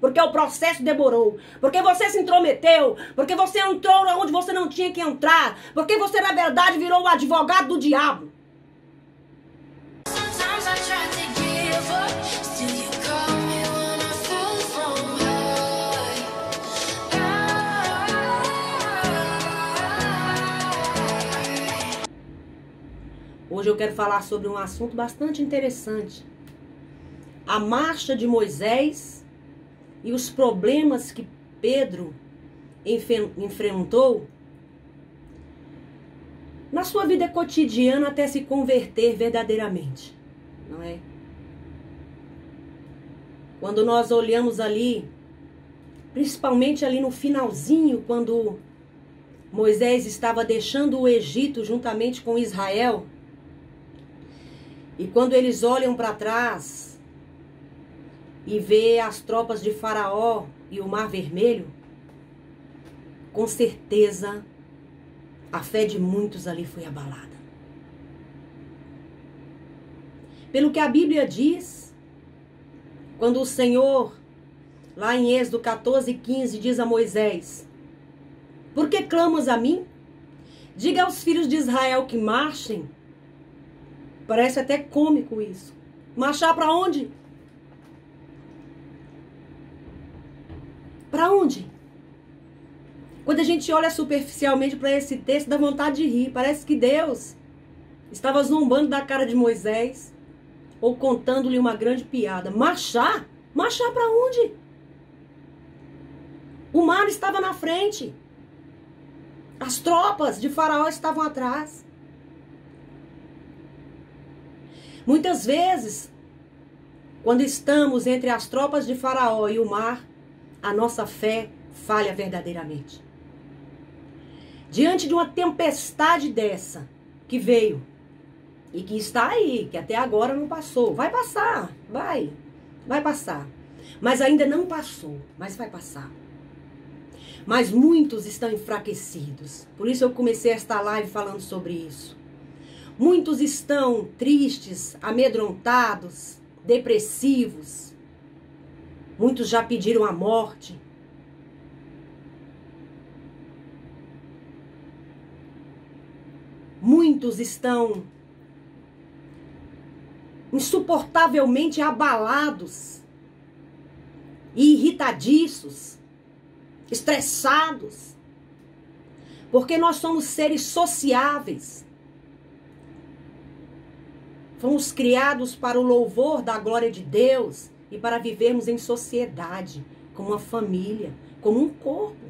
Porque o processo demorou. Porque você se intrometeu. Porque você entrou onde você não tinha que entrar. Porque você, na verdade, virou o advogado do diabo. Hoje eu quero falar sobre um assunto bastante interessante. A marcha de Moisés e os problemas que Pedro enfrentou na sua vida cotidiana até se converter verdadeiramente, não é? Quando nós olhamos ali, principalmente ali no finalzinho, quando Moisés estava deixando o Egito juntamente com Israel, e quando eles olham para trás e vê as tropas de Faraó e o Mar Vermelho, com certeza a fé de muitos ali foi abalada. Pelo que a Bíblia diz, quando o Senhor, lá em Êxodo 14:15, diz a Moisés: por que clamas a mim? Diga aos filhos de Israel que marchem. Parece até cômico isso. Marchar para onde? Para onde? Quando a gente olha superficialmente para esse texto, dá vontade de rir. Parece que Deus estava zombando da cara de Moisés ou contando-lhe uma grande piada. Marchar? Marchar para onde? O mar estava na frente. As tropas de Faraó estavam atrás. Muitas vezes, quando estamos entre as tropas de Faraó e o mar, a nossa fé falha verdadeiramente. Diante de uma tempestade dessa que veio e que está aí, que até agora não passou, vai passar, vai passar. Mas ainda não passou, mas vai passar. Mas muitos estão enfraquecidos. Por isso eu comecei esta live falando sobre isso. Muitos estão tristes, amedrontados, depressivos. Muitos já pediram a morte. Muitos estão insuportavelmente abalados e irritadiços, estressados, porque nós somos seres sociáveis. Fomos criados para o louvor da glória de Deus e para vivermos em sociedade, como uma família, como um corpo,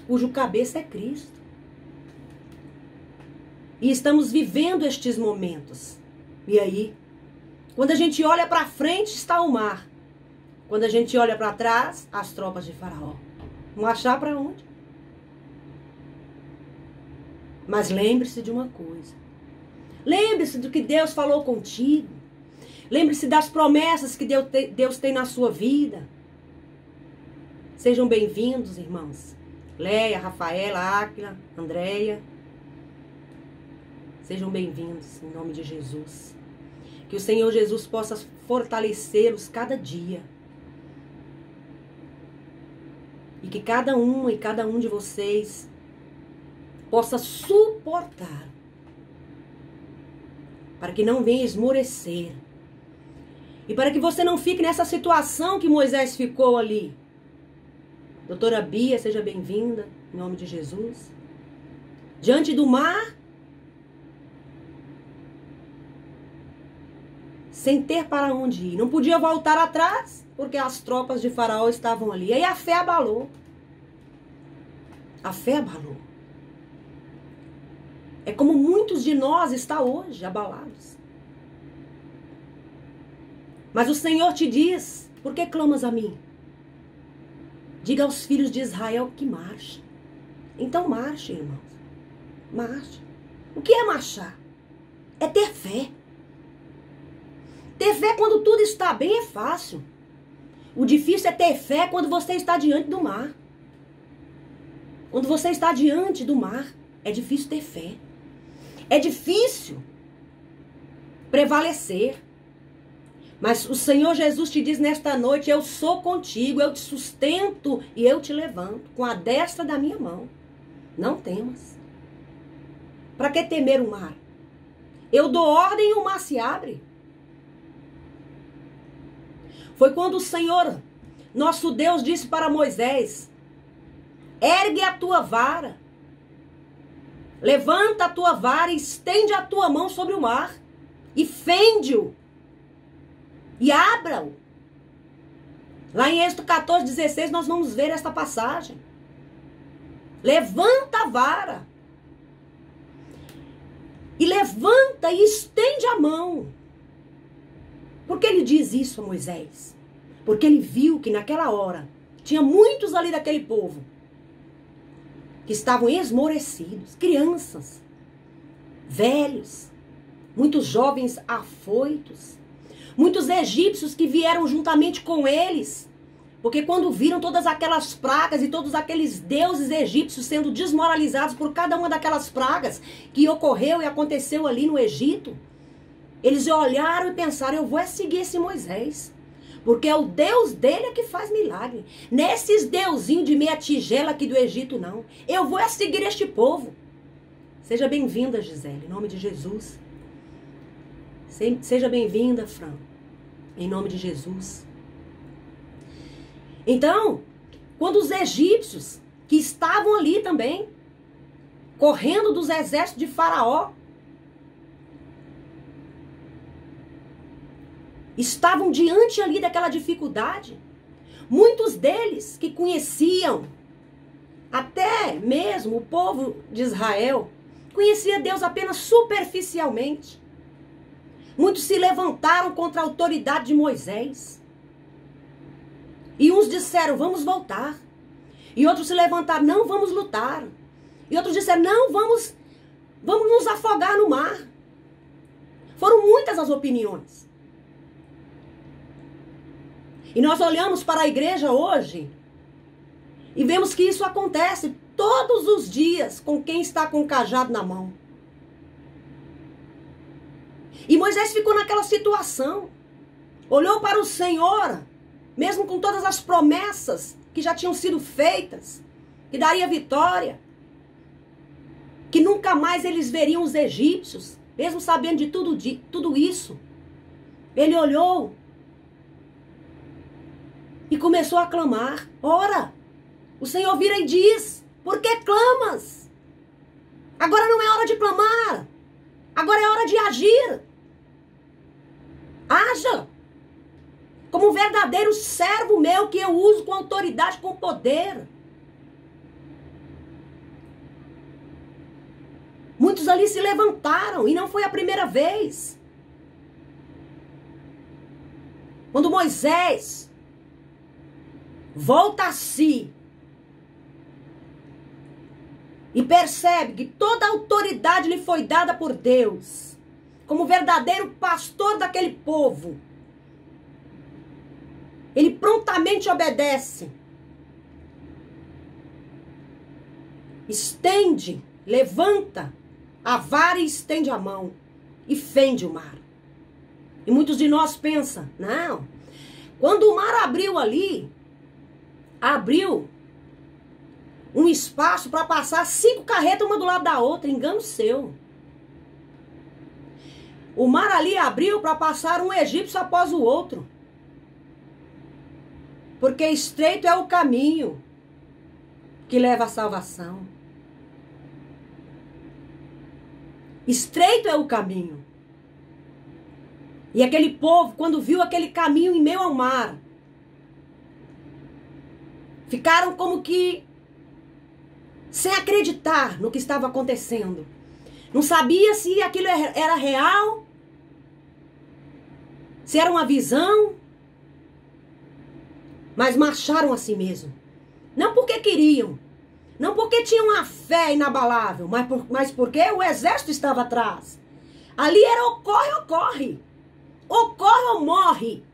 cujo cabeça é Cristo. E estamos vivendo estes momentos. E aí, quando a gente olha para frente, está o mar. Quando a gente olha para trás, as tropas de Faraó. Vão achar para onde? Mas lembre-se de uma coisa. Lembre-se do que Deus falou contigo. Lembre-se das promessas que Deus tem na sua vida. Sejam bem-vindos, irmãos. Leia, Rafaela, Áquila, Andréia. Sejam bem-vindos, em nome de Jesus. Que o Senhor Jesus possa fortalecê-los cada dia. E que cada uma e cada um de vocês possa suportar, para que não venha esmorecer. E para que você não fique nessa situação que Moisés ficou ali. Doutora Bia, seja bem-vinda, em nome de Jesus. Diante do mar, sem ter para onde ir. Não podia voltar atrás, porque as tropas de Faraó estavam ali. E aí a fé abalou. A fé abalou. É como muitos de nós estão hoje, abalados. Mas o Senhor te diz: por que clamas a mim? Diga aos filhos de Israel que marchem. Então marche, irmãos. Marche. O que é marchar? É ter fé. Ter fé quando tudo está bem é fácil. O difícil é ter fé quando você está diante do mar. Quando você está diante do mar, é difícil ter fé. É difícil prevalecer. Mas o Senhor Jesus te diz nesta noite: eu sou contigo, eu te sustento e eu te levanto com a destra da minha mão. Não temas. Para que temer o mar? Eu dou ordem e o mar se abre. Foi quando o Senhor, nosso Deus, disse para Moisés: ergue a tua vara, levanta a tua vara e estende a tua mão sobre o mar e fende-o e abra-o. Lá em Êxodo 14:16 nós vamos ver esta passagem. Levanta a vara e levanta e estende a mão. Por que ele diz isso a Moisés? Porque ele viu que naquela hora tinha muitos ali daquele povo que estavam esmorecidos, crianças, velhos, muitos jovens afoitos, muitos egípcios que vieram juntamente com eles, porque quando viram todas aquelas pragas e todos aqueles deuses egípcios sendo desmoralizados por cada uma daquelas pragas que ocorreu e aconteceu ali no Egito, eles olharam e pensaram: eu vou seguir esse Moisés, porque é o Deus dele que faz milagre. Nesses deusinhos de meia tigela aqui do Egito, não. Eu vou seguir este povo. Seja bem-vinda, Gisele, em nome de Jesus. Seja bem-vinda, Fran, em nome de Jesus. Então, quando os egípcios, que estavam ali também, correndo dos exércitos de Faraó, estavam diante ali daquela dificuldade, muitos deles que conheciam, até mesmo o povo de Israel, conhecia Deus apenas superficialmente. Muitos se levantaram contra a autoridade de Moisés. E uns disseram: vamos voltar. E outros se levantaram: não, vamos lutar. E outros disseram: não, vamos nos afogar no mar. Foram muitas as opiniões. E nós olhamos para a igreja hoje e vemos que isso acontece todos os dias com quem está com o cajado na mão. E Moisés ficou naquela situação. Olhou para o Senhor, mesmo com todas as promessas que já tinham sido feitas, que daria vitória, que nunca mais eles veriam os egípcios, mesmo sabendo de tudo isso. Ele olhou e começou a clamar. Ora, o Senhor vira e diz: por que clamas? Agora não é hora de clamar. Agora é hora de agir. Haja como um verdadeiro servo meu, que eu uso com autoridade, com poder. Muitos ali se levantaram e não foi a primeira vez. Quando Moisés volta a si e percebe que toda a autoridade lhe foi dada por Deus, como verdadeiro pastor daquele povo, ele prontamente obedece. Estende, levanta a vara e estende a mão e fende o mar. E muitos de nós pensam: não, quando o mar abriu ali, abriu um espaço para passar 5 carretas uma do lado da outra. Engano seu. O mar ali abriu para passar um egípcio após o outro. Porque estreito é o caminho que leva à salvação. Estreito é o caminho. E aquele povo, quando viu aquele caminho em meio ao mar, ficaram como que sem acreditar no que estava acontecendo. Não sabia se aquilo era real, se era uma visão, mas marcharam a si mesmo. Não porque queriam, não porque tinham uma fé inabalável, mas porque o exército estava atrás. Ali era ocorre ou corre, ocorre ou morre.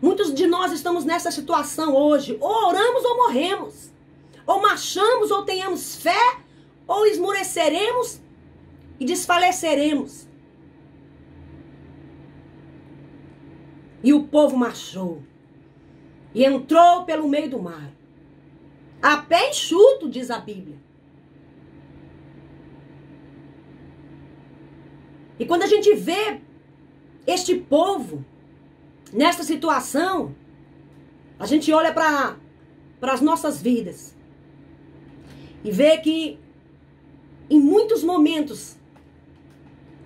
Muitos de nós estamos nessa situação hoje. Ou oramos ou morremos. Ou marchamos ou tenhamos fé, ou esmoreceremos e desfaleceremos. E o povo marchou e entrou pelo meio do mar. A pé enxuto, diz a Bíblia. E quando a gente vê este povo nesta situação, a gente olha para as nossas vidas e vê que em muitos momentos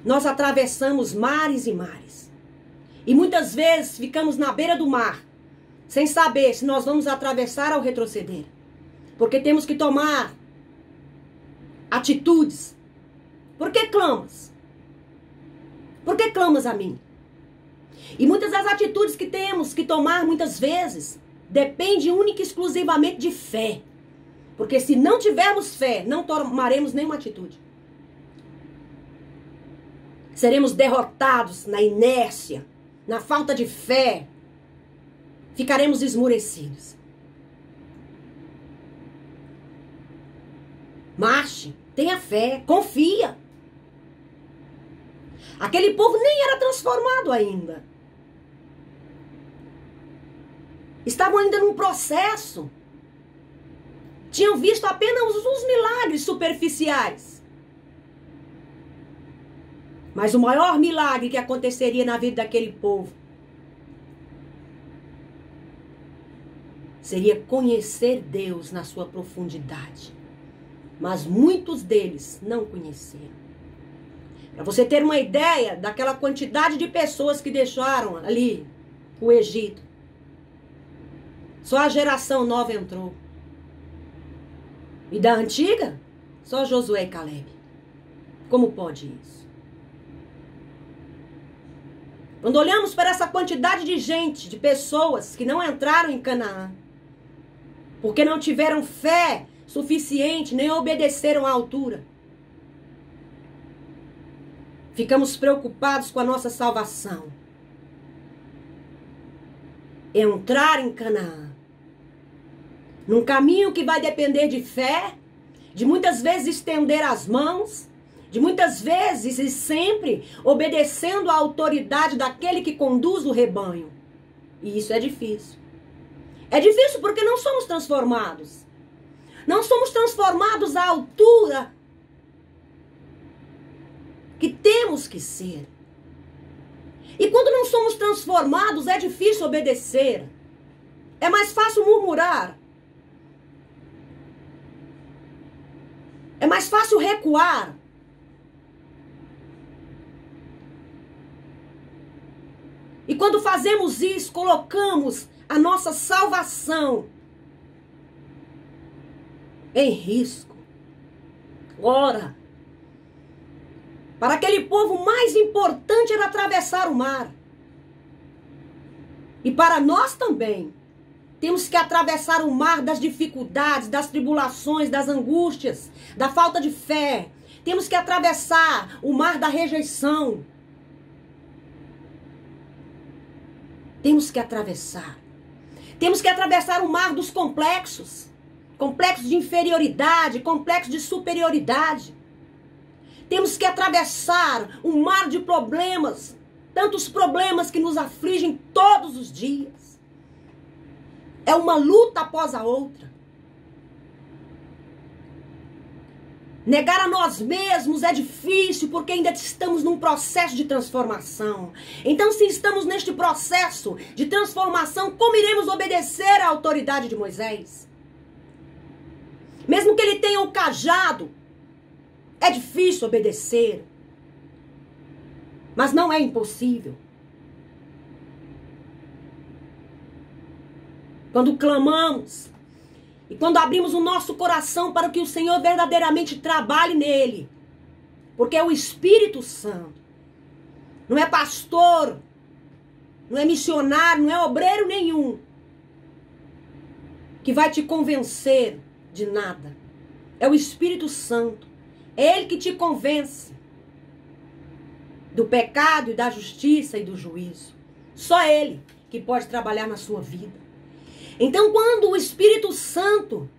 nós atravessamos mares e mares. E muitas vezes ficamos na beira do mar, sem saber se nós vamos atravessar ou retroceder. Porque temos que tomar atitudes. Por que clamas? Por que clamas a mim? E muitas das atitudes que temos que tomar, muitas vezes, depende única e exclusivamente de fé. Porque se não tivermos fé, não tomaremos nenhuma atitude. Seremos derrotados na inércia, na falta de fé. Ficaremos esmurecidos. Marche, tenha fé, confia. Aquele povo nem era transformado ainda. Estavam ainda num processo. Tinham visto apenas os milagres superficiais. Mas o maior milagre que aconteceria na vida daquele povo seria conhecer Deus na sua profundidade. Mas muitos deles não conheceram. Para você ter uma ideia daquela quantidade de pessoas que deixaram ali o Egito, só a geração nova entrou. E da antiga, só Josué e Caleb. Como pode isso? Quando olhamos para essa quantidade de gente, de pessoas que não entraram em Canaã, porque não tiveram fé suficiente, nem obedeceram à altura, ficamos preocupados com a nossa salvação. Entrar em Canaã, num caminho que vai depender de fé, de muitas vezes estender as mãos, de muitas vezes e sempre obedecendo à autoridade daquele que conduz o rebanho. E isso é difícil. É difícil porque não somos transformados. Não somos transformados à altura que temos que ser. E quando não somos transformados, é difícil obedecer. É mais fácil murmurar. É mais fácil recuar. E quando fazemos isso, colocamos a nossa salvação em risco. Ora, para aquele povo, o mais importante era atravessar o mar. E para nós também, temos que atravessar o mar das dificuldades, das tribulações, das angústias, da falta de fé. Temos que atravessar o mar da rejeição. Temos que atravessar. Temos que atravessar o mar dos complexos. Complexos de inferioridade, complexos de superioridade. Temos que atravessar um mar de problemas. Tantos problemas que nos afligem todos os dias. É uma luta após a outra. Negar a nós mesmos é difícil porque ainda estamos num processo de transformação. Então, se estamos neste processo de transformação, como iremos obedecer à autoridade de Moisés? Mesmo que ele tenha o cajado, é difícil obedecer. Mas não é impossível. Quando clamamos e quando abrimos o nosso coração para que o Senhor verdadeiramente trabalhe nele. Porque é o Espírito Santo. Não é pastor, não é missionário, não é obreiro nenhum que vai te convencer de nada. É o Espírito Santo. É Ele que te convence do pecado e da justiça e do juízo. Só Ele que pode trabalhar na sua vida. Então, quando o Espírito Santo,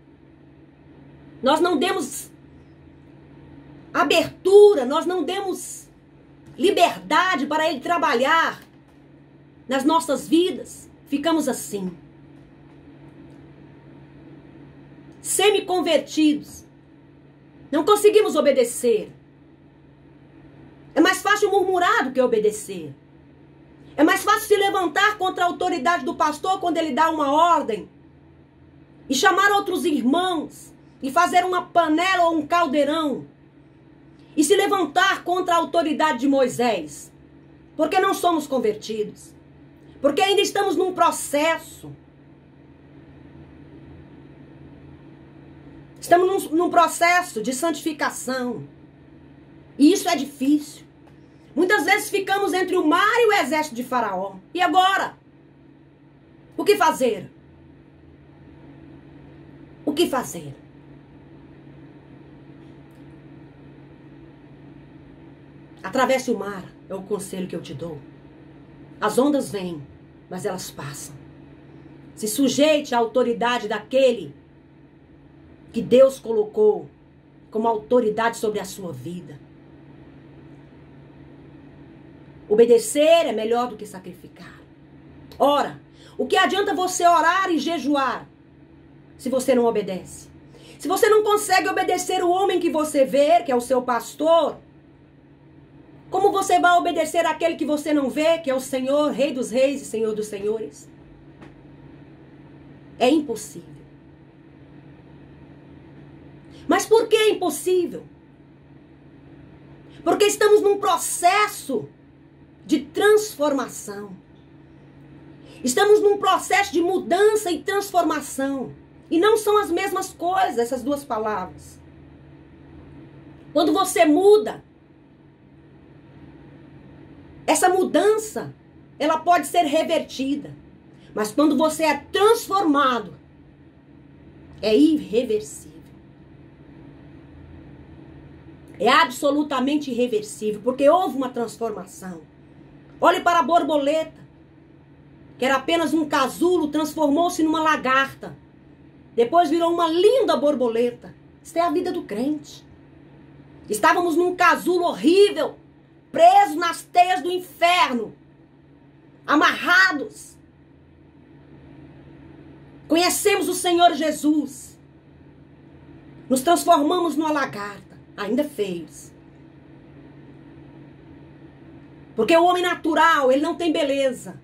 nós não demos abertura, nós não demos liberdade para Ele trabalhar, nas nossas vidas, ficamos assim. Semi-convertidos. Não conseguimos obedecer. É mais fácil murmurar do que obedecer. É mais fácil se levantar contra a autoridade do pastor quando ele dá uma ordem. E chamar outros irmãos. E fazer uma panela ou um caldeirão. E se levantar contra a autoridade de Moisés. Porque não somos convertidos. Porque ainda estamos num processo. Estamos num processo de santificação. E isso é difícil. Muitas vezes ficamos entre o mar e o exército de Faraó. E agora? O que fazer? O que fazer? Atravesse o mar, é o conselho que eu te dou. As ondas vêm, mas elas passam. Se sujeite à autoridade daquele que Deus colocou como autoridade sobre a sua vida. Obedecer é melhor do que sacrificar. Ora, o que adianta você orar e jejuar se você não obedece? Se você não consegue obedecer o homem que você vê, que é o seu pastor, como você vai obedecer aquele que você não vê, que é o Senhor, Rei dos Reis e Senhor dos Senhores? É impossível. Mas por que é impossível? Porque estamos num processo de transformação. Estamos num processo de mudança e transformação. E não são as mesmas coisas, essas duas palavras. Quando você muda, essa mudança, ela pode ser revertida. Mas quando você é transformado, é irreversível. É absolutamente irreversível, porque houve uma transformação. Olhe para a borboleta, que era apenas um casulo, transformou-se numa lagarta. Depois virou uma linda borboleta. Isso é a vida do crente. Estávamos num casulo horrível, presos nas teias do inferno, amarrados. Conhecemos o Senhor Jesus. Nos transformamos numa lagarta, ainda feios. Porque o homem natural, ele não tem beleza.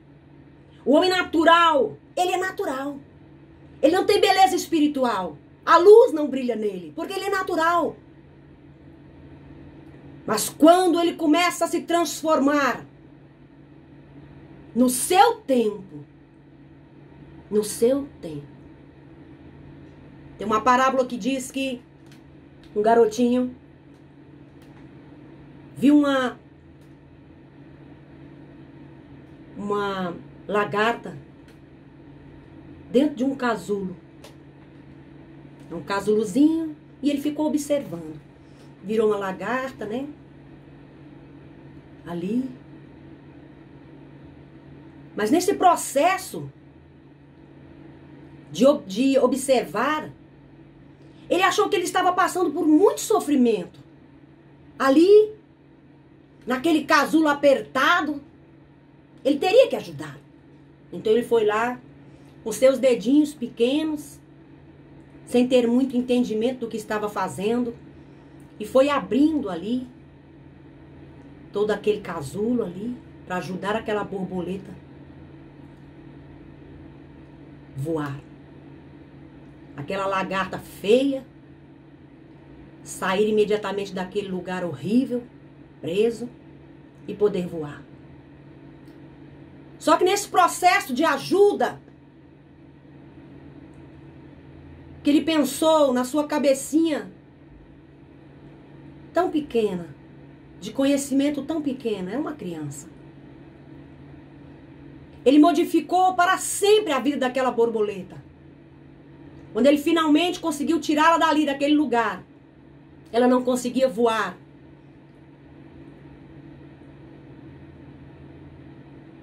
O homem natural, ele é natural. Ele não tem beleza espiritual. A luz não brilha nele, porque ele é natural. Mas quando ele começa a se transformar no seu tempo, tem uma parábola que diz que um garotinho viu uma lagarta dentro de um casulo. É um casulozinho, e ele ficou observando. Virou uma lagarta, né? Ali. Mas nesse processo de observar, ele achou que ele estava passando por muito sofrimento. Ali, naquele casulo apertado, ele teria que ajudar. Então ele foi lá, com seus dedinhos pequenos, sem ter muito entendimento do que estava fazendo, e foi abrindo ali todo aquele casulo ali para ajudar aquela borboleta voar. Aquela lagarta feia sair imediatamente daquele lugar horrível, preso, e poder voar. Só que nesse processo de ajuda, que ele pensou na sua cabecinha tão pequena, de conhecimento tão pequeno, é uma criança. Ele modificou para sempre a vida daquela borboleta. Quando ele finalmente conseguiu tirá-la dali, daquele lugar, ela não conseguia voar.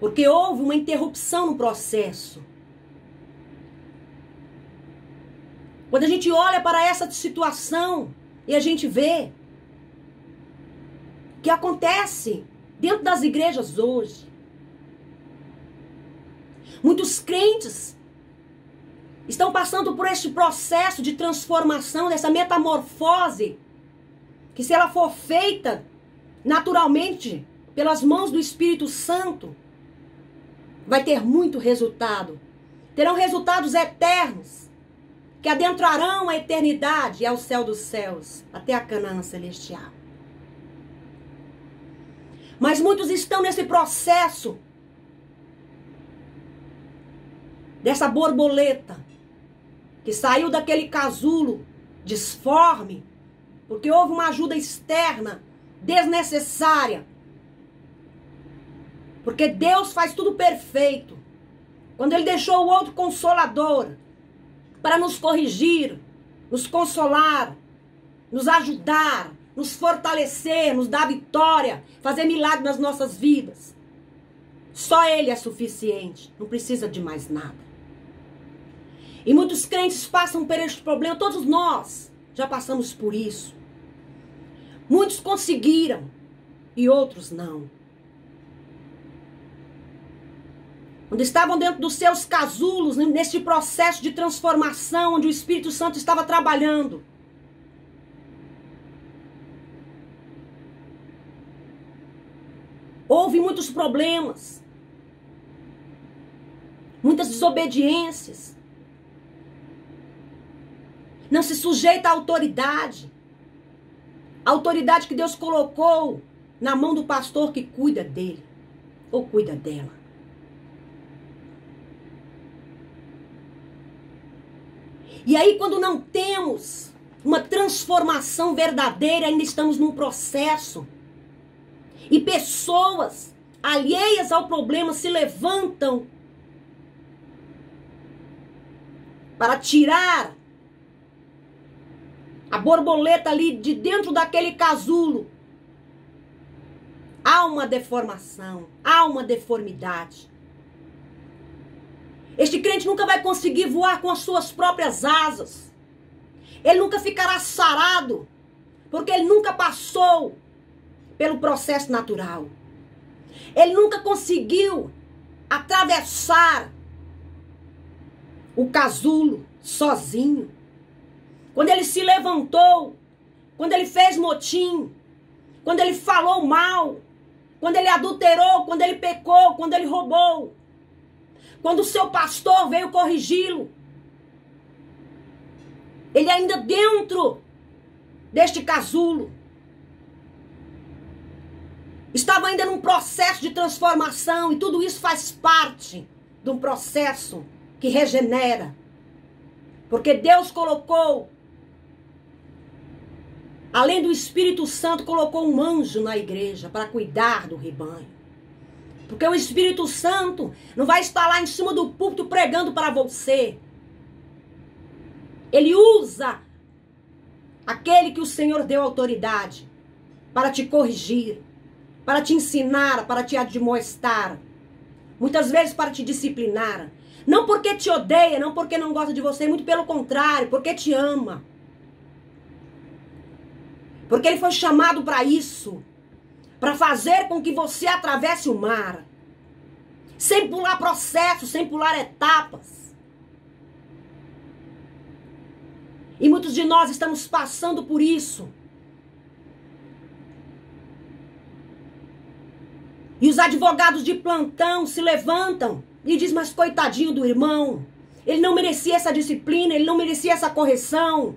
Porque houve uma interrupção no processo. Quando a gente olha para essa situação e a gente vê que acontece dentro das igrejas hoje, Muitos crentes estão passando por este processo de transformação, dessa metamorfose, que se ela for feita naturalmente pelas mãos do Espírito Santo, vai ter muito resultado. Terão resultados eternos, que adentrarão a eternidade e ao céu dos céus, até a Canaã celestial. Mas muitos estão nesse processo dessa borboleta que saiu daquele casulo disforme, porque houve uma ajuda externa desnecessária. Porque Deus faz tudo perfeito. Quando Ele deixou o outro consolador para nos corrigir, nos consolar, nos ajudar, nos fortalecer, nos dar vitória, fazer milagre nas nossas vidas. Só Ele é suficiente, não precisa de mais nada. E muitos crentes passam por este problema, todos nós já passamos por isso. Muitos conseguiram e outros não. Quando estavam dentro dos seus casulos, neste processo de transformação, onde o Espírito Santo estava trabalhando. Houve muitos problemas, muitas desobediências. Não se sujeita à autoridade. A autoridade que Deus colocou na mão do pastor que cuida dele, ou cuida dela. E aí, quando não temos uma transformação verdadeira, ainda estamos num processo. E pessoas alheias ao problema se levantam para tirar a borboleta ali de dentro daquele casulo. Há uma deformação, há uma deformidade. Este crente nunca vai conseguir voar com as suas próprias asas. Ele nunca ficará sarado, porque ele nunca passou pelo processo natural. Ele nunca conseguiu atravessar o casulo sozinho. Quando ele se levantou, quando ele fez motim, quando ele falou mal, quando ele adulterou, quando ele pecou, quando ele roubou, quando o seu pastor veio corrigi-lo, ele ainda dentro deste casulo, estava ainda num processo de transformação, e tudo isso faz parte de um processo que regenera. Porque Deus colocou, além do Espírito Santo, colocou um anjo na igreja para cuidar do rebanho. Porque o Espírito Santo não vai estar lá em cima do púlpito pregando para você. Ele usa aquele que o Senhor deu autoridade para te corrigir, para te ensinar, para te admoestar, muitas vezes para te disciplinar. Não porque te odeia, não porque não gosta de você, muito pelo contrário, porque te ama. Porque ele foi chamado para isso, para fazer com que você atravesse o mar, sem pular processos, sem pular etapas. E muitos de nós estamos passando por isso. E os advogados de plantão se levantam e dizem: mas coitadinho do irmão, ele não merecia essa disciplina, ele não merecia essa correção.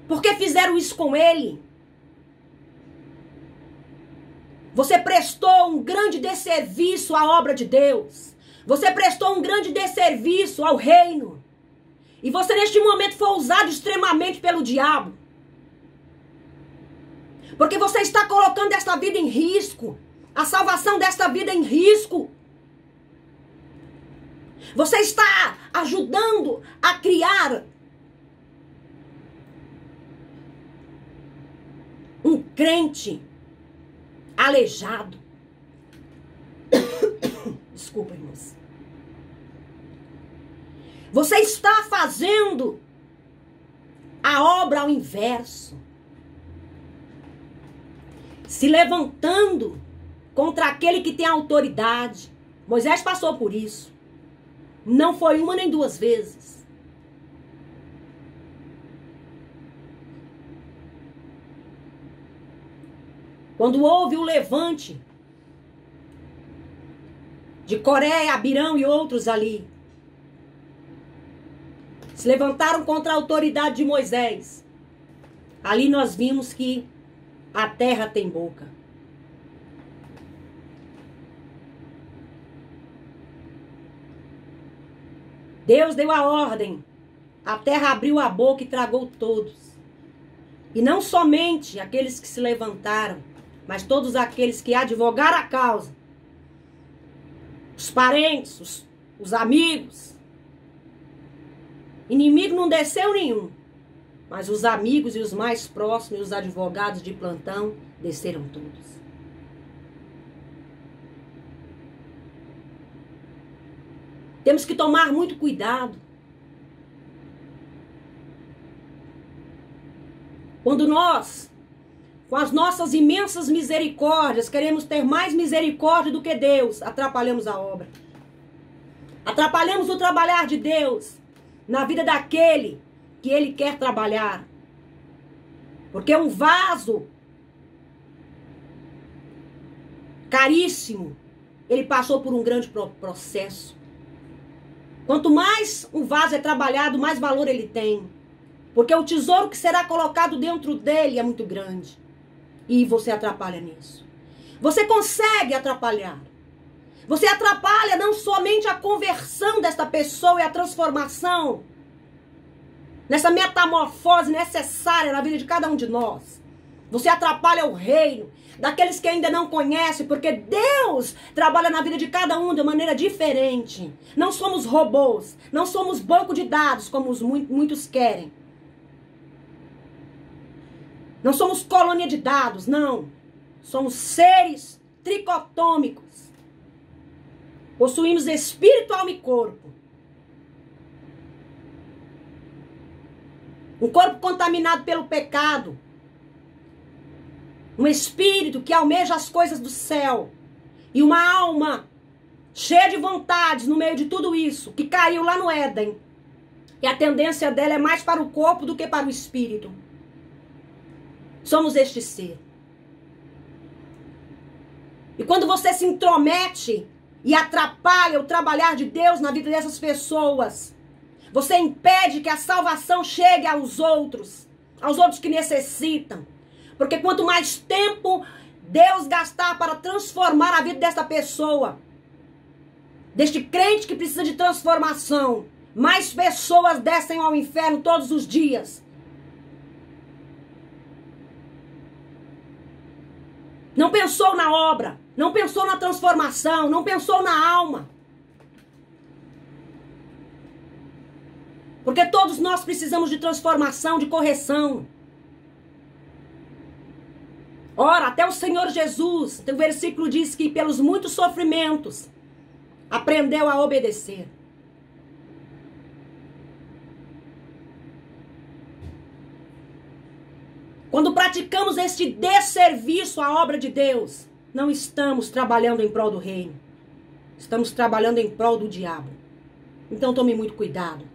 Por que fizeram isso com ele? Você prestou um grande desserviço à obra de Deus. Você prestou um grande desserviço ao reino. E você neste momento foi usado extremamente pelo diabo. Porque você está colocando esta vida em risco. A salvação desta vida em risco. Você está ajudando a criar um crente aleijado. Desculpa, irmãos. Você está fazendo a obra ao inverso. Se levantando contra aquele que tem autoridade. Moisés passou por isso. Não foi uma nem duas vezes. Quando houve o levante de Coreia, Abirão e outros ali, se levantaram contra a autoridade de Moisés. Ali nós vimos que a terra tem boca. Deus deu a ordem. A terra abriu a boca e tragou todos. E não somente aqueles que se levantaram, mas todos aqueles que advogaram a causa. Os parentes, os amigos. Inimigo não desceu nenhum. Mas os amigos e os mais próximos, os advogados de plantão, desceram todos. Temos que tomar muito cuidado. Quando nós, com as nossas imensas misericórdias, queremos ter mais misericórdia do que Deus, atrapalhamos a obra. Atrapalhamos o trabalhar de Deus na vida daquele que Ele quer trabalhar. Porque um vaso caríssimo, ele passou por um grande processo. Quanto mais um vaso é trabalhado, mais valor ele tem. Porque o tesouro que será colocado dentro dele é muito grande. E você atrapalha nisso. Você consegue atrapalhar. Você atrapalha não somente a conversão desta pessoa e a transformação, nessa metamorfose necessária na vida de cada um de nós. Você atrapalha o reino daqueles que ainda não conhecem, porque Deus trabalha na vida de cada um de maneira diferente. Não somos robôs, não somos banco de dados, como muitos querem. Não somos colônia de dados, não. Somos seres tricotômicos. Possuímos espírito, alma e corpo. Um corpo contaminado pelo pecado. Um espírito que almeja as coisas do céu. E uma alma cheia de vontades no meio de tudo isso, que caiu lá no Éden. E a tendência dela é mais para o corpo do que para o espírito. Somos este ser. E quando você se intromete e atrapalha o trabalhar de Deus na vida dessas pessoas, você impede que a salvação chegue aos outros que necessitam. Porque quanto mais tempo Deus gastar para transformar a vida desta pessoa, deste crente que precisa de transformação, mais pessoas descem ao inferno todos os dias. Não pensou na obra, não pensou na transformação, não pensou na alma. Porque todos nós precisamos de transformação, de correção. Ora, até o Senhor Jesus, o versículo diz que pelos muitos sofrimentos, aprendeu a obedecer. Quando praticamos este desserviço à obra de Deus, não estamos trabalhando em prol do reino. Estamos trabalhando em prol do diabo. Então tome muito cuidado.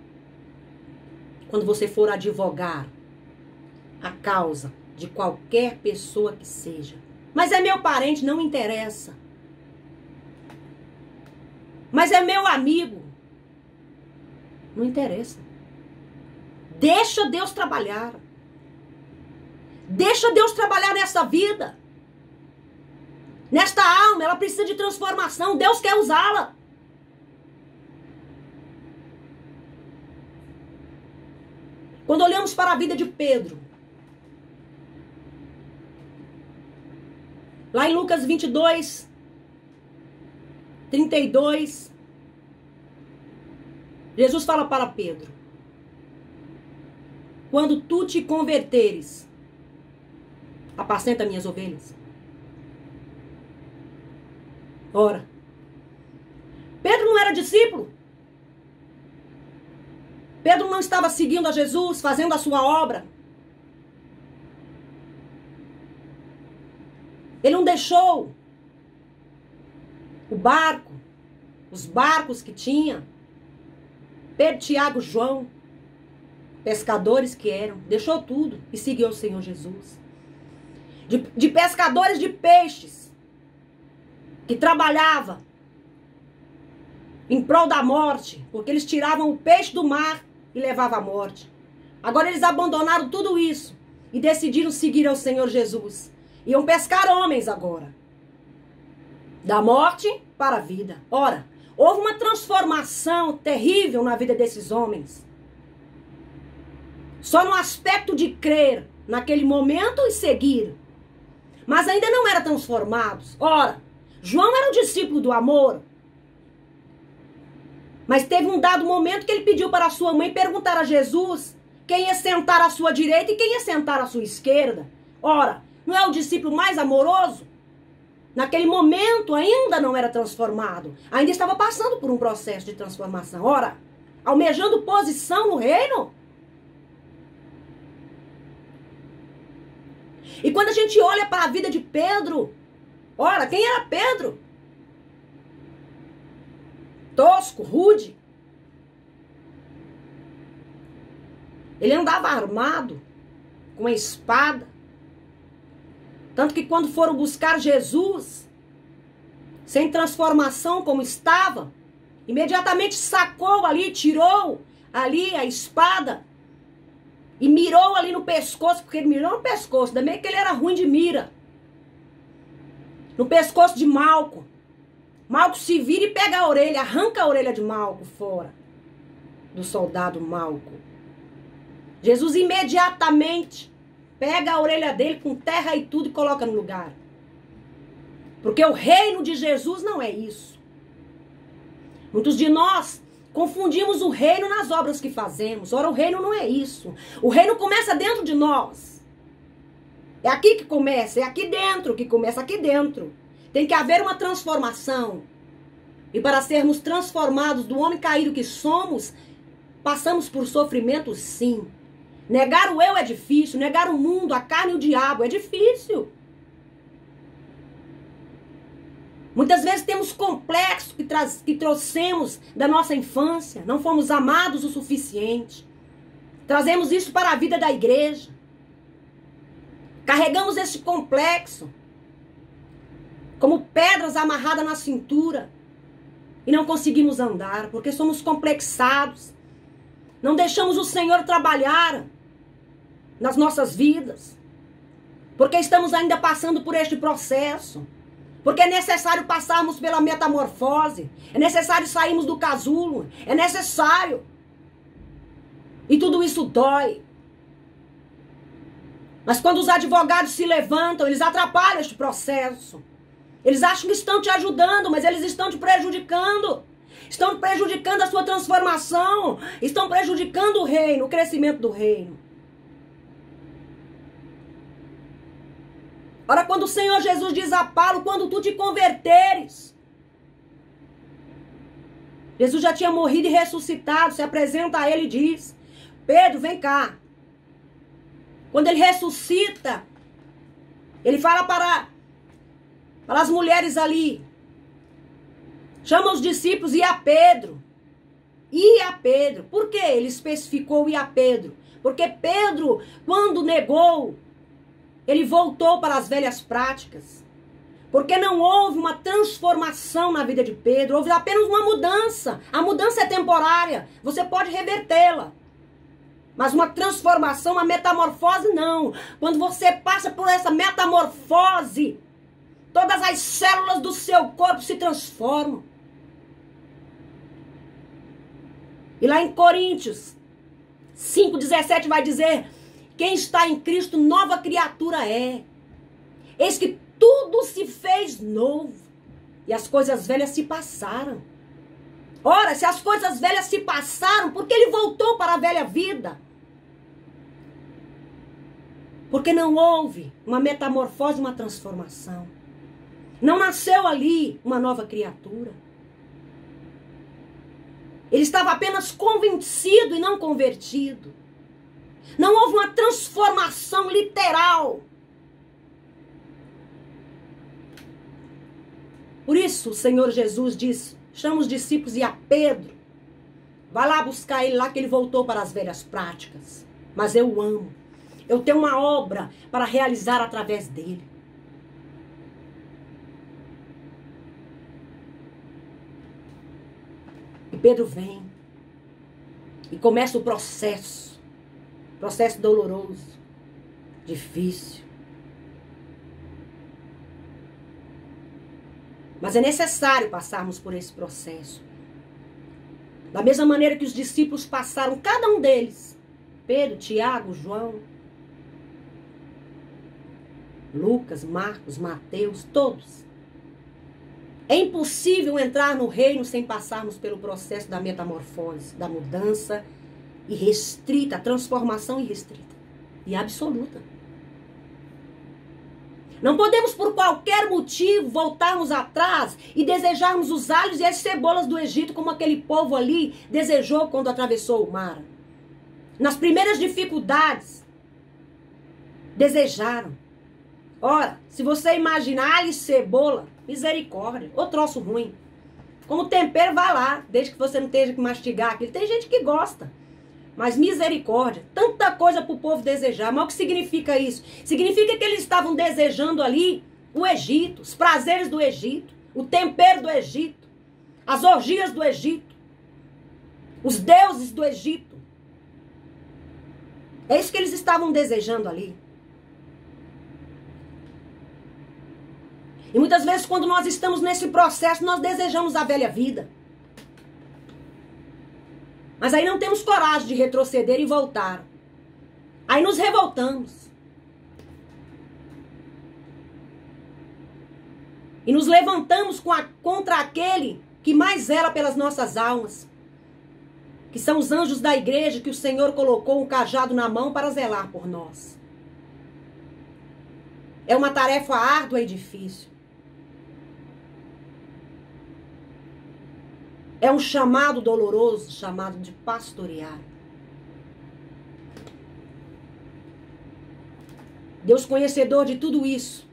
Quando você for advogar a causa de qualquer pessoa que seja. Mas é meu parente, não interessa. Mas é meu amigo. Não interessa. Deixa Deus trabalhar. Deixa Deus trabalhar nessa vida. Nesta alma, ela precisa de transformação. Deus quer usá-la. Quando olhamos para a vida de Pedro, lá em Lucas 22, 32, Jesus fala para Pedro: quando tu te converteres, apacenta minhas ovelhas. Ora, Pedro não era discípulo. Pedro não estava seguindo a Jesus, fazendo a sua obra. Ele não deixou o barco, os barcos que tinha, Pedro, Tiago, João, pescadores que eram, deixou tudo e seguiu o Senhor Jesus. De pescadores de peixes, que trabalhava em prol da morte, porque eles tiravam o peixe do mar e levavam à morte. Agora eles abandonaram tudo isso e decidiram seguir ao Senhor Jesus. Iam pescar homens agora. Da morte para a vida. Ora, houve uma transformação terrível na vida desses homens. Só no aspecto de crer naquele momento e seguir. Mas ainda não eram transformados. Ora, João era um discípulo do amor. Mas teve um dado momento que ele pediu para a sua mãe perguntar a Jesus quem ia sentar à sua direita e quem ia sentar à sua esquerda. Ora, não é o discípulo mais amoroso? Naquele momento ainda não era transformado. Ainda estava passando por um processo de transformação. Ora, almejando posição no reino. E quando a gente olha para a vida de Pedro, ora, quem era Pedro? Tosco, rude. Ele andava armado, com a espada. Tanto que quando foram buscar Jesus, sem transformação como estava, imediatamente sacou ali, tirou ali a espada e mirou ali no pescoço, porque ele mirou no pescoço, também que ele era ruim de mira. No pescoço de Malco. Malco se vira e pega a orelha, arranca a orelha de Malco fora do soldado Malco. Jesus imediatamente pega a orelha dele com terra e tudo e coloca no lugar. Porque o reino de Jesus não é isso. Muitos de nós confundimos o reino nas obras que fazemos. Ora, o reino não é isso. O reino começa dentro de nós. É aqui que começa, é aqui dentro que começa, aqui dentro. Tem que haver uma transformação. E para sermos transformados do homem caído que somos, passamos por sofrimento, sim. Negar o eu é difícil, negar o mundo, a carne e o diabo é difícil. Muitas vezes temos complexos que trouxemos da nossa infância, não fomos amados o suficiente. Trazemos isso para a vida da igreja. Carregamos esse complexo como pedras amarradas na cintura e não conseguimos andar porque somos complexados. Não deixamos o Senhor trabalhar nas nossas vidas porque estamos ainda passando por este processo. Porque é necessário passarmos pela metamorfose. É necessário sairmos do casulo. É necessário. E tudo isso dói. Mas quando os advogados se levantam, eles atrapalham este processo. Eles acham que estão te ajudando, mas eles estão te prejudicando. Estão prejudicando a sua transformação. Estão prejudicando o reino, o crescimento do reino. Ora, quando o Senhor Jesus diz a Paulo, quando tu te converteres. Jesus já tinha morrido e ressuscitado, se apresenta a ele e diz, Pedro, vem cá. Quando ele ressuscita, ele fala para as mulheres ali, chama os discípulos e a Pedro. E a Pedro. Por que ele especificou e a Pedro? Porque Pedro, quando negou, ele voltou para as velhas práticas. Porque não houve uma transformação na vida de Pedro. Houve apenas uma mudança. A mudança é temporária. Você pode revertê-la. Mas uma transformação, uma metamorfose, não. Quando você passa por essa metamorfose, todas as células do seu corpo se transformam. E lá em Coríntios 5,17 vai dizer... Quem está em Cristo, nova criatura é. Eis que tudo se fez novo. E as coisas velhas se passaram. Ora, se as coisas velhas se passaram, por que ele voltou para a velha vida? Porque não houve uma metamorfose, uma transformação. Não nasceu ali uma nova criatura. Ele estava apenas convencido e não convertido. Não houve uma transformação literal. Por isso o Senhor Jesus diz, chama os discípulos e a Pedro. Vai lá buscar ele lá, que ele voltou para as velhas práticas. Mas eu o amo. Eu tenho uma obra para realizar através dele. E Pedro vem. E começa o processo. Processo doloroso. Difícil. Mas é necessário passarmos por esse processo. Da mesma maneira que os discípulos passaram, cada um deles. Pedro, Tiago, João, Lucas, Marcos, Mateus, todos. É impossível entrar no reino sem passarmos pelo processo da metamorfose, da mudança irrestrita, a transformação irrestrita e absoluta. Não podemos, por qualquer motivo, voltarmos atrás e desejarmos os alhos e as cebolas do Egito, como aquele povo ali desejou quando atravessou o mar. Nas primeiras dificuldades, desejaram. Ora, se você imaginar alho e cebola, misericórdia, ou troço ruim. Como tempero, vá lá, desde que você não esteja que mastigar aquilo. Tem gente que gosta. Mas misericórdia, tanta coisa para o povo desejar. Mas o que significa isso? Significa que eles estavam desejando ali o Egito, os prazeres do Egito, o tempero do Egito, as orgias do Egito, os deuses do Egito. É isso que eles estavam desejando ali. E muitas vezes, quando nós estamos nesse processo, nós desejamos a velha vida. Mas aí não temos coragem de retroceder e voltar. Aí nos revoltamos. E nos levantamos contra aquele que mais zela pelas nossas almas. Que são os anjos da igreja que o Senhor colocou um cajado na mão para zelar por nós. É uma tarefa árdua e difícil. É um chamado doloroso, chamado de pastorear. Deus conhecedor de tudo isso.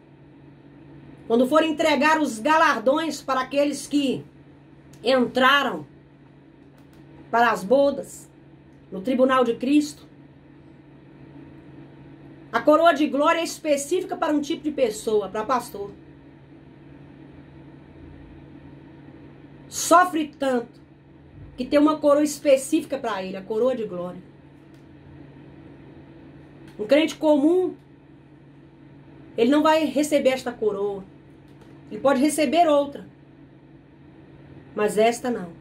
Quando for entregar os galardões para aqueles que entraram para as bodas, no tribunal de Cristo, a coroa de glória é específica para um tipo de pessoa, para pastor. Sofre tanto que tem uma coroa específica para ele, a coroa de glória. Um crente comum, ele não vai receber esta coroa. Ele pode receber outra, mas esta não.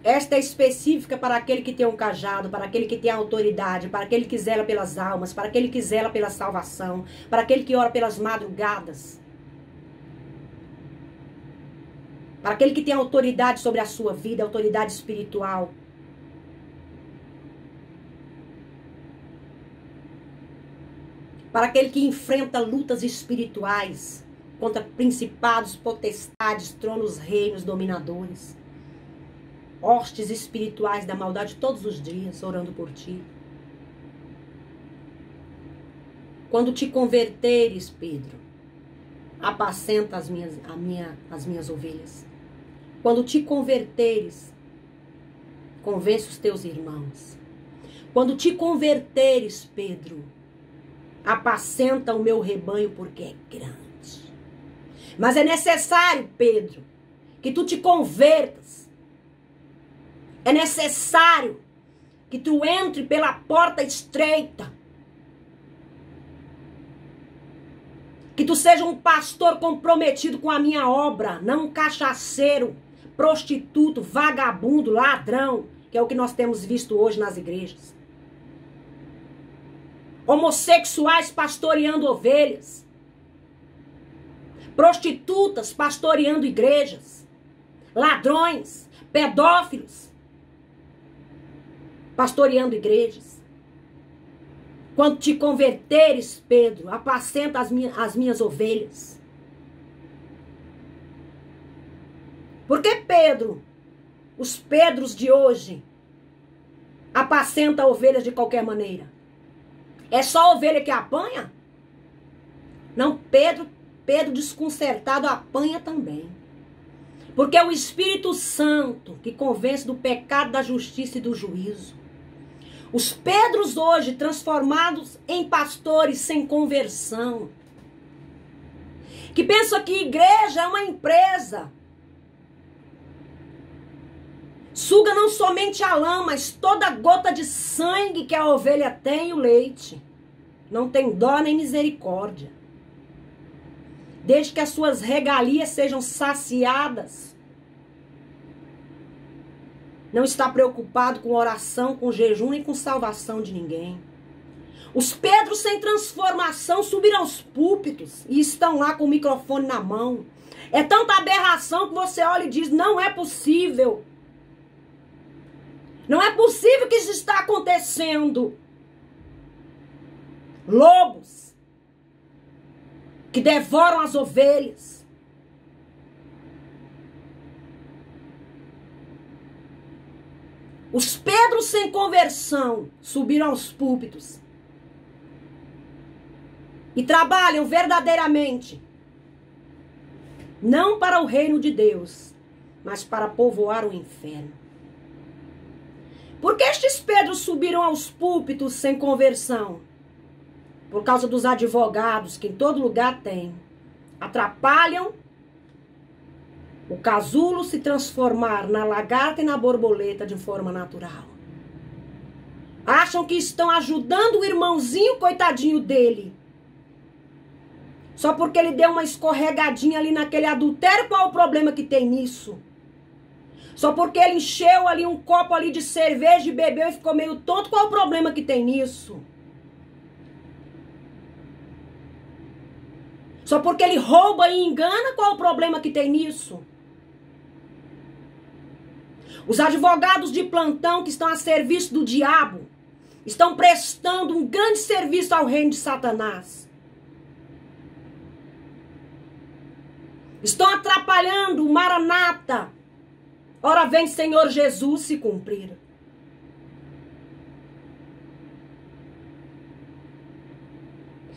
Esta é específica para aquele que tem um cajado, para aquele que tem autoridade, para aquele que zela pelas almas, para aquele que zela pela salvação, para aquele que ora pelas madrugadas. Para aquele que tem autoridade sobre a sua vida, autoridade espiritual. Para aquele que enfrenta lutas espirituais contra principados, potestades, tronos, reinos, dominadores. Hostes espirituais da maldade todos os dias, orando por ti. Quando te converteres, Pedro, apacenta as minhas ovelhas. Quando te converteres, convence os teus irmãos. Quando te converteres, Pedro, apacenta o meu rebanho porque é grande. Mas é necessário, Pedro, que tu te convertas. É necessário que tu entre pela porta estreita. Que tu seja um pastor comprometido com a minha obra, não um cachaceiro, prostituto, vagabundo, ladrão, que é o que nós temos visto hoje nas igrejas. Homossexuais pastoreando ovelhas. Prostitutas pastoreando igrejas. Ladrões, pedófilos pastoreando igrejas. Quando te converteres, Pedro, apacenta as minhas ovelhas. Porque Pedro, os Pedros de hoje, apacenta ovelhas de qualquer maneira? É só a ovelha que apanha? Não, Pedro desconcertado apanha também. Porque é o Espírito Santo que convence do pecado, da justiça e do juízo. Os Pedros hoje transformados em pastores sem conversão, que pensam que igreja é uma empresa, suga não somente a lã, mas toda gota de sangue que a ovelha tem e o leite. Não tem dó nem misericórdia. Desde que as suas regalias sejam saciadas. Não está preocupado com oração, com jejum e com salvação de ninguém. Os Pedros sem transformação subiram aos púlpitos e estão lá com o microfone na mão. É tanta aberração que você olha e diz, não é possível. Não é possível que isso está acontecendo. Lobos que devoram as ovelhas. Os Pedros sem conversão subiram aos púlpitos e trabalham verdadeiramente, não para o reino de Deus, mas para povoar o inferno. Por que estes Pedros subiram aos púlpitos sem conversão? Por causa dos advogados, que em todo lugar tem. Atrapalham o casulo se transformar na lagarta e na borboleta de forma natural. Acham que estão ajudando o irmãozinho, coitadinho dele. Só porque ele deu uma escorregadinha ali naquele adultério, qual o problema que tem nisso? Só porque ele encheu ali um copo ali de cerveja e bebeu e ficou meio tonto, qual o problema que tem nisso? Só porque ele rouba e engana, qual o problema que tem nisso? Os advogados de plantão que estão a serviço do diabo estão prestando um grande serviço ao reino de Satanás. Estão atrapalhando o Maranata. Ora vem Senhor Jesus se cumprir.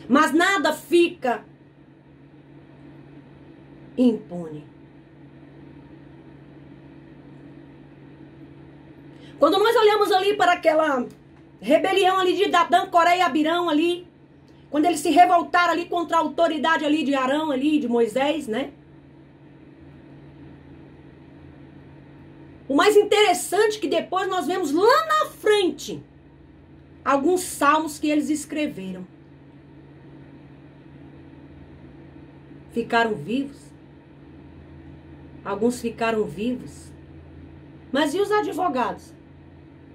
Mas nada fica impune. Quando nós olhamos ali para aquela rebelião ali de Dadã, Coré e Abirão ali, quando eles se revoltaram ali contra a autoridade ali de Arão ali, de Moisés, né? O mais interessante é que depois nós vemos lá na frente alguns salmos que eles escreveram. Ficaram vivos. Alguns ficaram vivos. Mas e os advogados?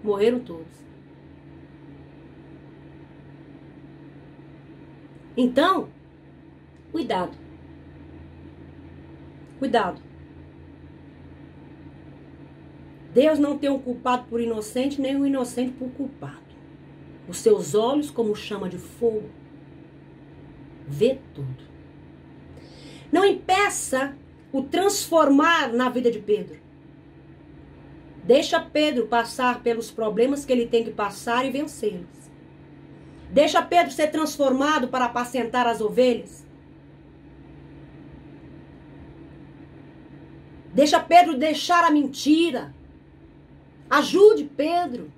Morreram todos. Então, cuidado. Cuidado. Deus não tem um culpado por inocente, nem um inocente por culpado. Os seus olhos, como chama de fogo, vê tudo. Não impeça o transformar na vida de Pedro. Deixa Pedro passar pelos problemas que ele tem que passar e vencê-los. Deixa Pedro ser transformado para apacentar as ovelhas. Deixa Pedro deixar a mentira. Ajude Pedro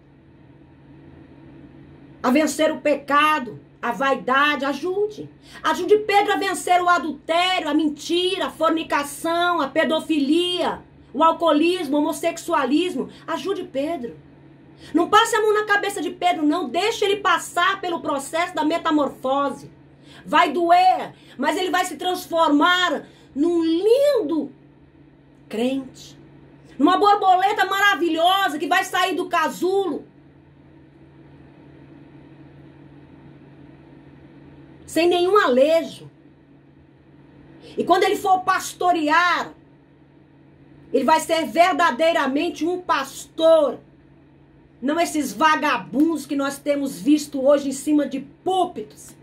a vencer o pecado, a vaidade, ajude. Ajude Pedro a vencer o adultério, a mentira, a fornicação, a pedofilia, o alcoolismo, o homossexualismo. Ajude Pedro. Não passe a mão na cabeça de Pedro, não. Deixe ele passar pelo processo da metamorfose. Vai doer, mas ele vai se transformar num lindo crente. Numa borboleta maravilhosa que vai sair do casulo. Sem nenhum alejo. E quando ele for pastorear, ele vai ser verdadeiramente um pastor. Não esses vagabundos que nós temos visto hoje em cima de púlpitos.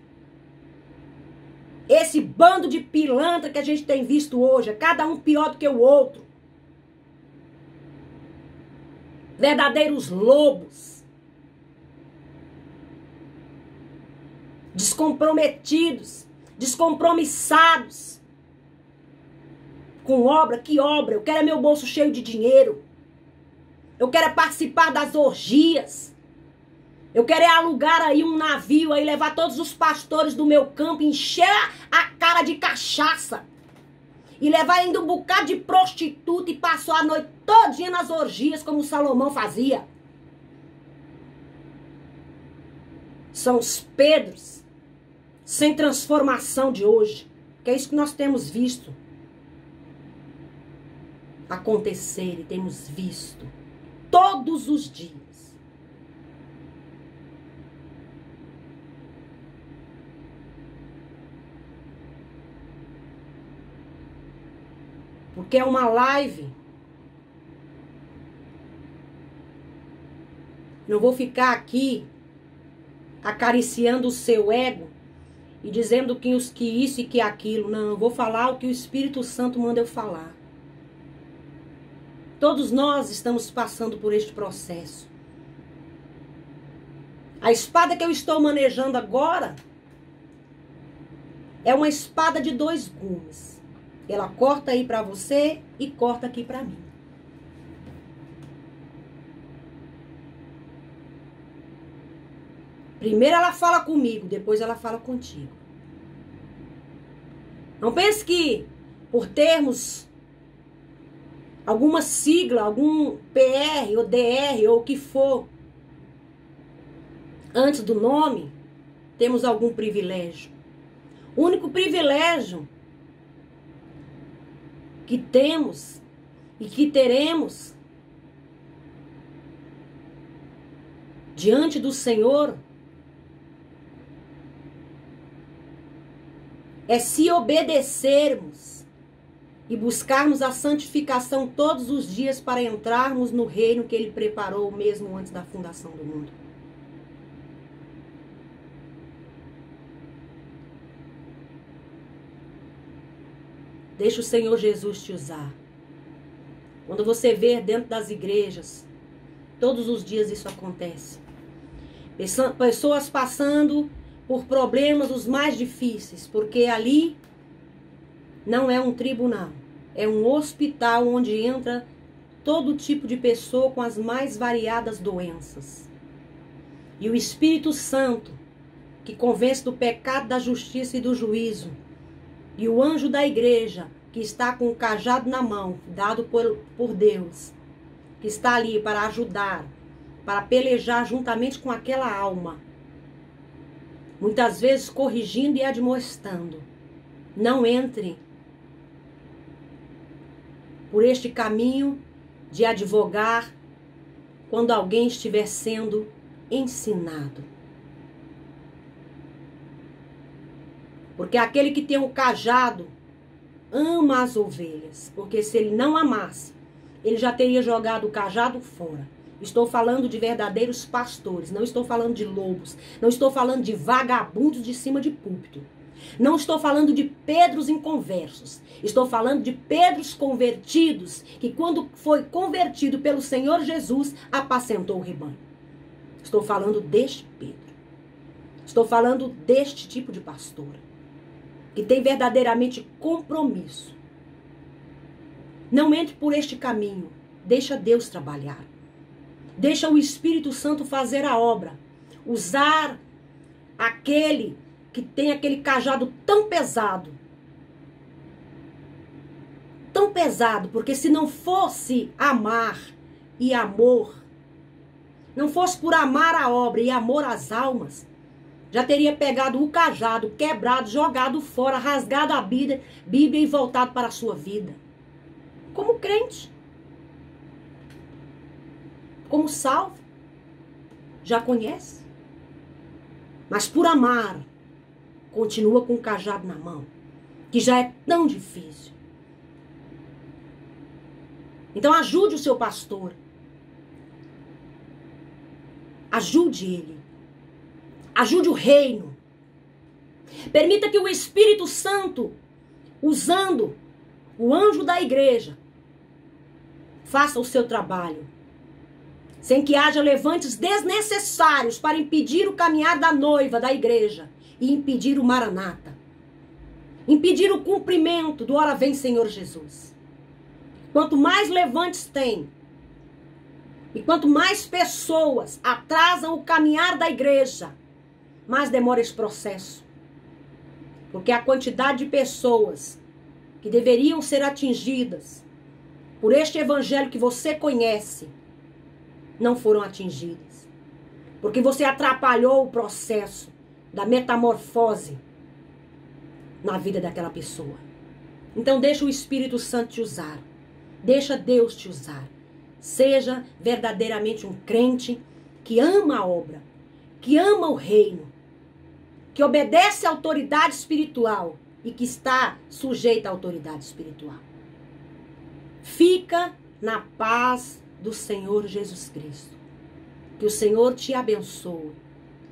Esse bando de pilantra que a gente tem visto hoje, cada um pior do que o outro. Verdadeiros lobos. Descomprometidos, descompromissados. com obra. Que obra? Eu quero é meu bolso cheio de dinheiro. Eu quero é participar das orgias. Eu quero é alugar aí um navio, aí levar todos os pastores do meu campo, encher a cara de cachaça. E levar ainda um bocado de prostituta e passar a noite todinha nas orgias, como Salomão fazia. São os Pedros sem transformação de hoje. Que é isso que nós temos visto acontecer e temos visto todos os dias. Porque é uma live. Não vou ficar aqui acariciando o seu ego e dizendo que isso e que aquilo. Não, eu vou falar o que o Espírito Santo manda eu falar. Todos nós estamos passando por este processo. A espada que eu estou manejando agora é uma espada de 2 gumes. Ela corta aí para você e corta aqui para mim. Primeiro ela fala comigo, depois ela fala contigo. Não pense que por termos alguma sigla, algum PR ou DR ou o que for antes do nome, temos algum privilégio. O único privilégio que temos e que teremos diante do Senhor é se obedecermos e buscarmos a santificação todos os dias para entrarmos no reino que Ele preparou mesmo antes da fundação do mundo. Deixa o Senhor Jesus te usar. Quando você vê dentro das igrejas, todos os dias isso acontece. Pessoas passando por problemas os mais difíceis, porque ali não é um tribunal, é um hospital onde entra todo tipo de pessoa com as mais variadas doenças. E o Espírito Santo, que convence do pecado, da justiça e do juízo, e o anjo da igreja, que está com o cajado na mão, dado por Deus, que está ali para ajudar, para pelejar juntamente com aquela alma, muitas vezes corrigindo e admoestando. Não entre por este caminho de advogar quando alguém estiver sendo ensinado. Porque aquele que tem o cajado ama as ovelhas, porque se ele não amasse, ele já teria jogado o cajado fora. Estou falando de verdadeiros pastores, não estou falando de lobos, não estou falando de vagabundos de cima de púlpito. Não estou falando de Pedros inconversos. Estou falando de Pedros convertidos, que quando foi convertido pelo Senhor Jesus, apacentou o rebanho. Estou falando deste Pedro. Estou falando deste tipo de pastor, que tem verdadeiramente compromisso. Não entre por este caminho. Deixa Deus trabalhar. Deixa o Espírito Santo fazer a obra. Usar aquele que tem aquele cajado tão pesado. Tão pesado, porque se não fosse amar e amor, não fosse por amar a obra e amor às almas, já teria pegado o cajado, quebrado, jogado fora, rasgado a Bíblia e voltado para a sua vida. Como crente. Como salvo. Já conhece. Mas por amar, continua com o cajado na mão, que já é tão difícil. Então ajude o seu pastor. Ajude ele. Ajude o reino. Permita que o Espírito Santo, usando o anjo da igreja, faça o seu trabalho. Sem que haja levantes desnecessários para impedir o caminhar da noiva da igreja e impedir o maranata. Impedir o cumprimento do ora vem Senhor Jesus. quanto mais levantes tem, e quanto mais pessoas atrasam o caminhar da igreja, mais demora esse processo. Porque a quantidade de pessoas que deveriam ser atingidas por este evangelho que você conhece, não foram atingidas. Porque você atrapalhou o processo da metamorfose na vida daquela pessoa. Então deixa o Espírito Santo te usar. Deixa Deus te usar. Seja verdadeiramente um crente que ama a obra, que ama o reino, que obedece à autoridade espiritual e que está sujeita à autoridade espiritual. Fica na paz do Senhor Jesus Cristo. Que o Senhor te abençoe,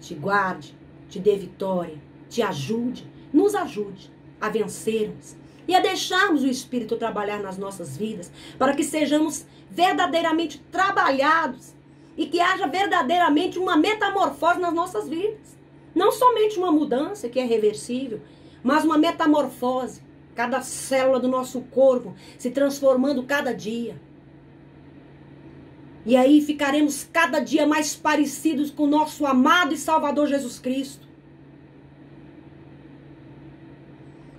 te guarde, te dê vitória, te ajude, nos ajude a vencermos e a deixarmos o Espírito trabalhar nas nossas vidas, para que sejamos verdadeiramente trabalhados e que haja verdadeiramente uma metamorfose nas nossas vidas. Não somente uma mudança que é reversível, mas uma metamorfose. Cada célula do nosso corpo se transformando cada dia. E aí ficaremos cada dia mais parecidos com o nosso amado e Salvador Jesus Cristo.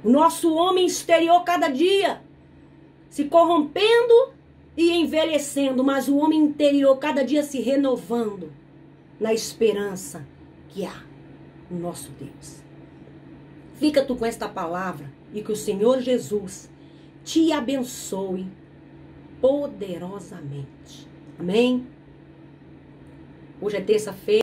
O nosso homem exterior cada dia se corrompendo e envelhecendo, mas o homem interior cada dia se renovando na esperança que há no nosso Deus. Fica tu com esta palavra e que o Senhor Jesus te abençoe poderosamente. Amém? Hoje é terça-feira.